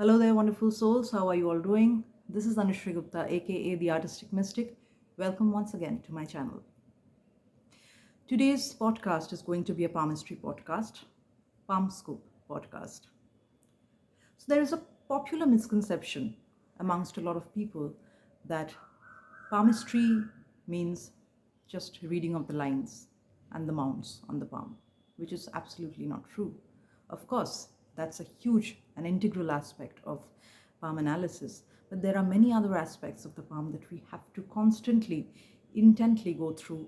Hello there, wonderful souls. How are you all doing? This is Anushri Gupta, aka the Artistic Mystic. Welcome once again to my channel. Today's podcast is going to be a palmistry podcast, PALMSCOPE podcast. So, there is a popular misconception amongst a lot of people that palmistry means just reading of the lines and the mounts on the palm, which is absolutely not true. Of course, that's a huge and integral aspect of palm analysis, but there are many other aspects of the palm that we have to constantly, intently go through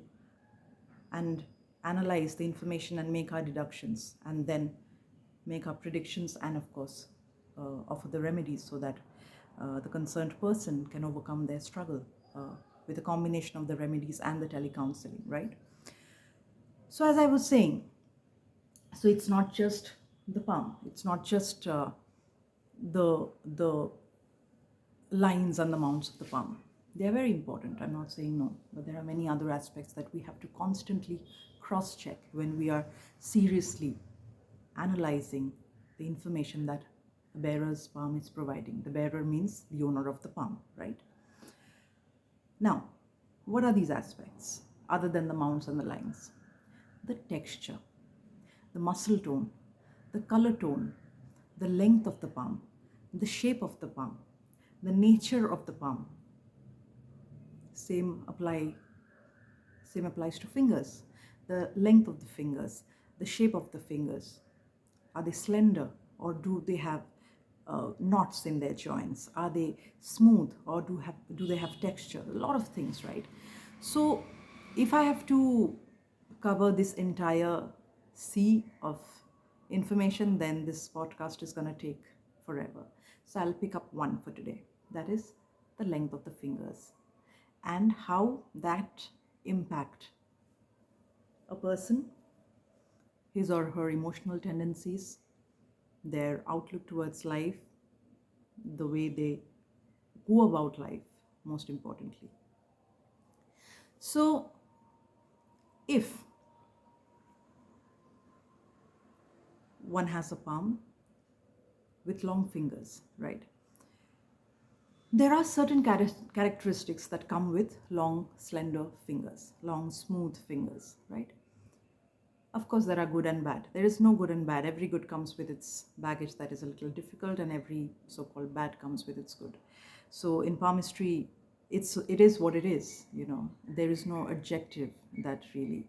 and analyze the information and make our deductions and then make our predictions and, of course, offer the remedies so that the concerned person can overcome their struggle with a combination of the remedies and the telecounseling, right? So, as I was saying, so it's not just the palm, it's not just the lines and the mounts of the palm. They are very important, I'm not saying no, but there are many other aspects that we have to constantly cross-check when we are seriously analyzing the information that the bearer's palm is providing. The bearer means the owner of the palm, right? Now, what are these aspects other than the mounts and the lines? The texture, the muscle tone, the color tone, the length of the palm, the shape of the palm, the nature of the palm. Same applies to fingers. The length of the fingers, the shape of the fingers. Are they slender or do they have knots in their joints? Are they smooth or do they have texture? A lot of things, right? So if I have to cover this entire sea of information, then this podcast is going to take forever. So I'll pick up one for today. That is the length of the fingers and how that impact a person, his or her emotional tendencies, their outlook towards life, the way they go about life, most importantly. So if one has a palm with long fingers, right? There are certain characteristics that come with long, slender fingers, long, smooth fingers, right? Of course, there are good and bad. There is no good and bad. Every good comes with its baggage that is a little difficult, and every so-called bad comes with its good. So in palmistry, it is what it is, you know. There is no adjective that really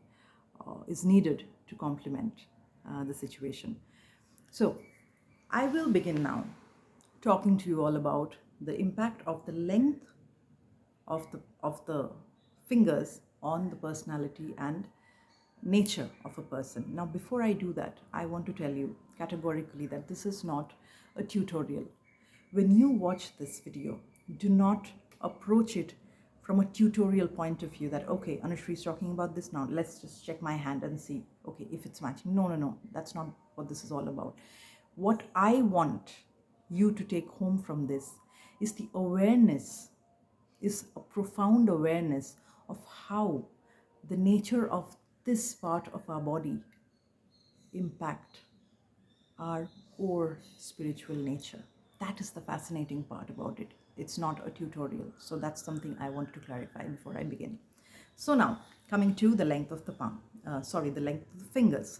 is needed to complement the situation. So I will begin now talking to you all about the impact of the length of the fingers on the personality and nature of a person. Now, before I do that, I want to tell you categorically that this is not a tutorial. When you watch this video, do not approach it from a tutorial point of view that, okay, Anushri is talking about this now, let's just check my hand and see, okay, if it's matching. No, that's not what this is all about. What I want you to take home from this is the awareness, is a profound awareness of how the nature of this part of our body impact our core spiritual nature. That is the fascinating part about it. It's not a tutorial. So that's something I want to clarify before I begin. So now, coming to the length of the palm, the length of the fingers.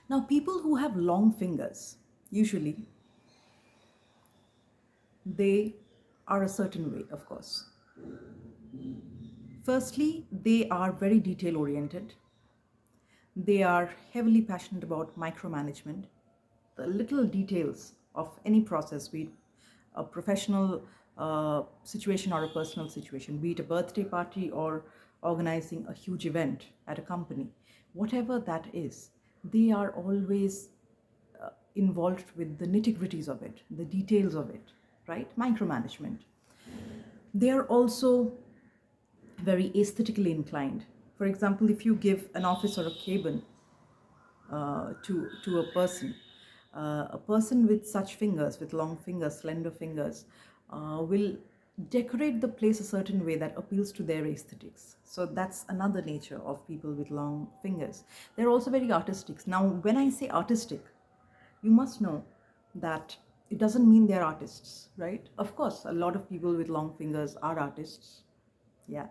Now, people who have long fingers, usually, they are a certain way, of course. Firstly, they are very detail oriented. They are heavily passionate about micromanagement, the little details of any process, be it a professional situation or a personal situation, be it a birthday party or organizing a huge event at a company, whatever that is, they are always involved with the nitty-gritties of it, the details of it, right? Micromanagement. They are also very aesthetically inclined. For example, if you give an office or a cabin to a person with such fingers, with long fingers, slender fingers, will decorate the place a certain way that appeals to their aesthetics. So that's another nature of people with long fingers. They're also very artistic. Now, when I say artistic, you must know that it doesn't mean they're artists, right? Of course, a lot of people with long fingers are artists, yeah.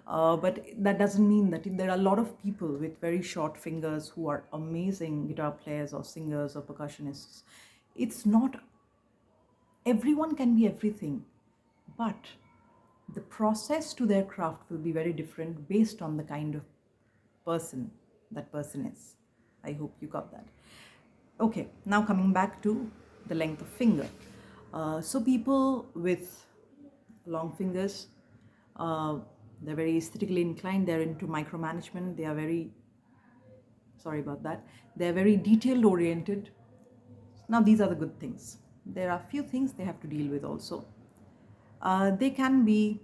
But that doesn't mean that there are a lot of people with very short fingers who are amazing guitar players or singers or percussionists. It's not, everyone can be everything, but the process to their craft will be very different based on the kind of person that person is. I hope you got that. Okay, now coming back to the length of finger. So people with long fingers, they're very aesthetically inclined, they're into micromanagement, they are very, sorry about that, they're very detail oriented. Now these are the good things. There are few things they have to deal with also. They can be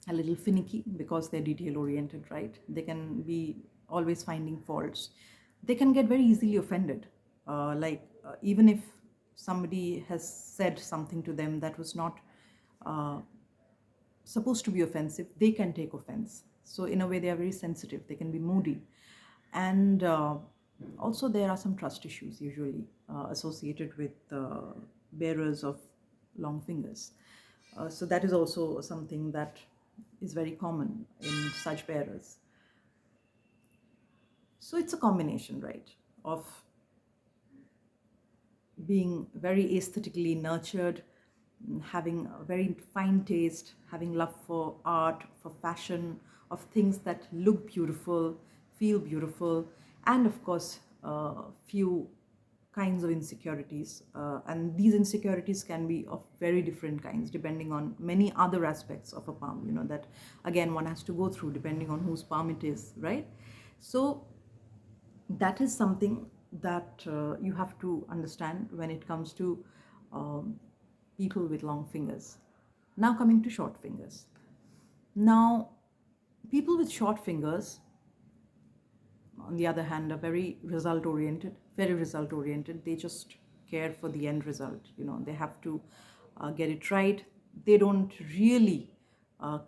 a little finicky because they're detail oriented, right? They can be always finding faults. They can get very easily offended. Even if somebody has said something to them that was not uh, supposed to be offensive, they can take offense. So in a way, they are very sensitive. They can be moody. And also there are some trust issues usually associated with bearers of long fingers. So that is also something that is very common in such bearers. So it's a combination, right, of being very aesthetically nurtured, having a very fine taste, having love for art, for fashion, of things that look beautiful, feel beautiful, and of course, few kinds of insecurities. And these insecurities can be of very different kinds depending on many other aspects of a palm, that again one has to go through depending on whose palm it is, right? So that is something that you have to understand when it comes to um, people with long fingers. Now coming to short fingers. Now, people with short fingers, on the other hand, are very result oriented, very result oriented. They just care for the end result. They have to get it right. They don't really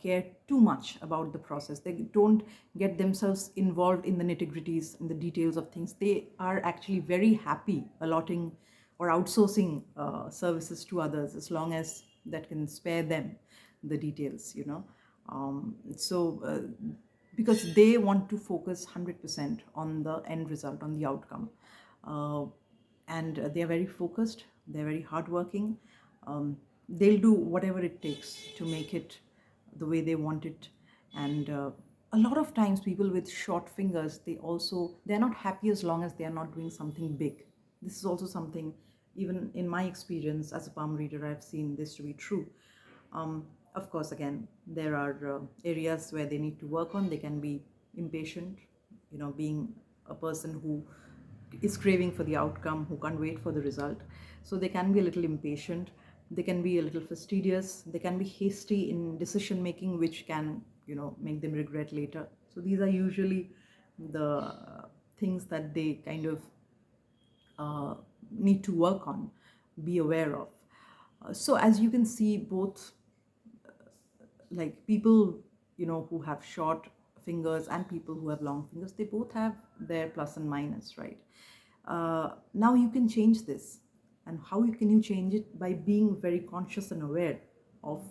care too much about the process. They don't get themselves involved in the nitty-gritties and the details of things. They are actually very happy allotting or outsourcing services to others as long as that can spare them the details. Because they want to focus 100% on the end result, on the outcome. And they are very focused, they're very hardworking. They'll do whatever it takes to make it the way they want it. And a lot of times people with short fingers, they're not happy as long as they are not doing something big. This is also something, even in my experience as a palm reader, I've seen this to be true. Of course, again, there are areas where they need to work on. They can be impatient, being a person who is craving for the outcome, who can't wait for the result. So they can be a little impatient. They can be a little fastidious. They can be hasty in decision making, which can, make them regret later. So these are usually the things that they kind of need to work on, be aware of. So as you can see, both like people who have short fingers and people who have long fingers, they both have their plus and minus, right? Now you can change this. And how can you change it? By being very conscious and aware of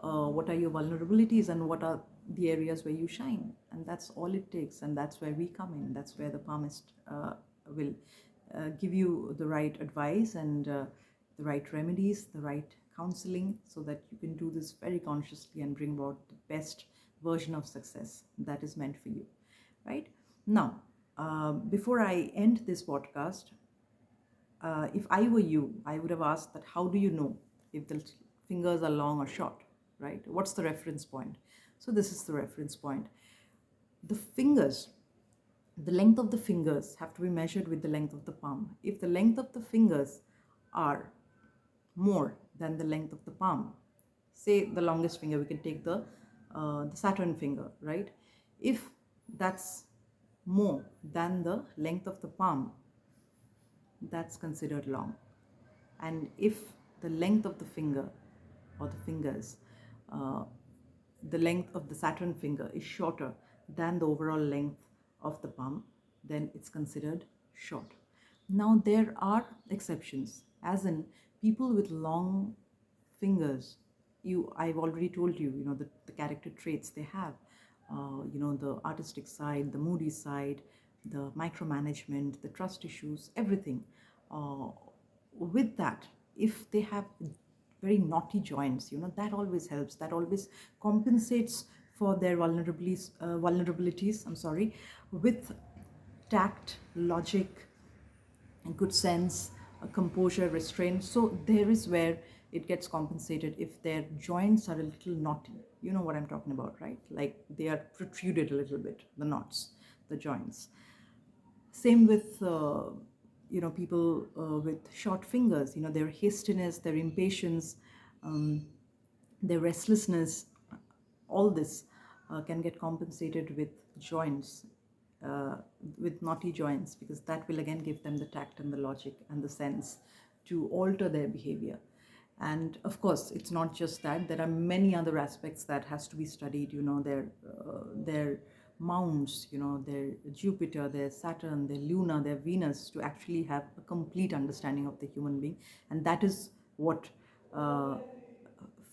what are your vulnerabilities and what are the areas where you shine. And that's all it takes, and that's where we come in. That's where the palmist will give you the right advice and the right remedies, the right counseling, so that you can do this very consciously and bring about the best version of success that is meant for you, right? Now, before I end this podcast, if I were you, I would have asked that how do you know if the fingers are long or short, right? What's the reference point? So this is the reference point. The fingers, the length of the fingers have to be measured with the length of the palm. If the length of the fingers are more than the length of the palm, say the longest finger, we can take the Saturn finger, right? If that's more than the length of the palm, that's considered long. And if the length of the finger or the fingers, uh, the length of the Saturn finger is shorter than the overall length of the palm, then it's considered short. Now there are exceptions, as in people with long fingers, I've already told you, the character traits they have, the artistic side, the moody side, the micromanagement, the trust issues, everything. uh, with that, if they have very naughty joints, that always helps, that always compensates for their vulnerabilities, I'm sorry, with tact, logic, good sense, composure, restraint. So there is where it gets compensated if their joints are a little knotty. You know what I'm talking about, right? Like they are protruded a little bit, the knots, the joints. Same with people with short fingers. Their hastiness, their impatience, um, their restlessness, all this can get compensated with joints, uh, with naughty joints, because that will again give them the tact and the logic and the sense to alter their behavior. And of course, it's not just that. There are many other aspects that has to be studied. Their mounts, their Jupiter, their Saturn, their Luna, their Venus, to actually have a complete understanding of the human being. And that is what uh,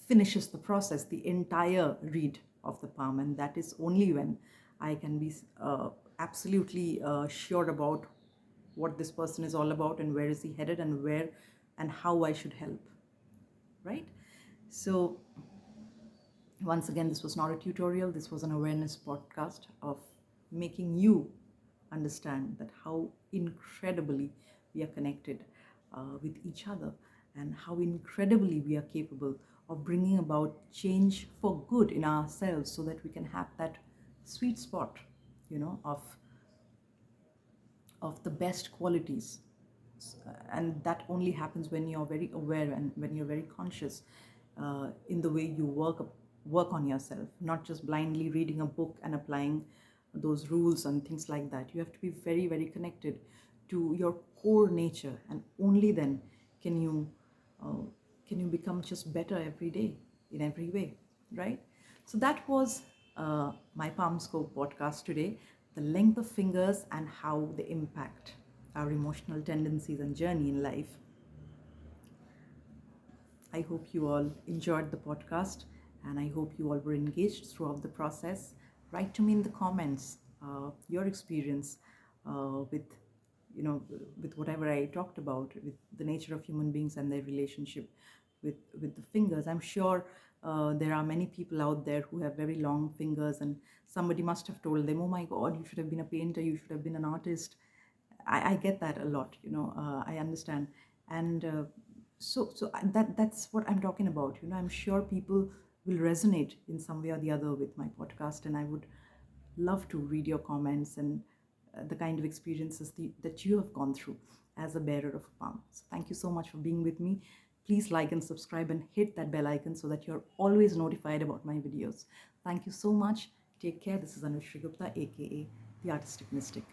finishes the process, the entire read of the palm. And that is only when I can be absolutely sure about what this person is all about and where is he headed and where and how I should help, right? So once again, this was not a tutorial, this was an awareness podcast of making you understand that how incredibly we are connected with each other, and how incredibly we are capable of bringing about change for good in ourselves, so that we can have that sweet spot, of the best qualities. And that only happens when you're very aware and when you're very conscious in the way you work on yourself, not just blindly reading a book and applying those rules and things like that. You have to be very, very connected to your core nature, and only then can you uh, become just better every day in every way, right? So that was my PALMSCOPE podcast today: the length of fingers and how they impact our emotional tendencies and journey in life. I hope you all enjoyed the podcast, and I hope you all were engaged throughout the process. Write to me in the comments your experience with with whatever I talked about, with the nature of human beings and their relationship with the fingers. I'm sure there are many people out there who have very long fingers, and somebody must have told them, "Oh my God, you should have been a painter. You should have been an artist." I get that a lot. I understand, and that's what I'm talking about. I'm sure people will resonate in some way or the other with my podcast, and I would love to read your comments and the kind of experiences that you have gone through as a bearer of a palm. So thank you so much for being with me. Please like and subscribe and hit that bell icon so that you're always notified about my videos. Thank you so much. Take care. This is Anushri Gupta, aka the Artistic Mystic.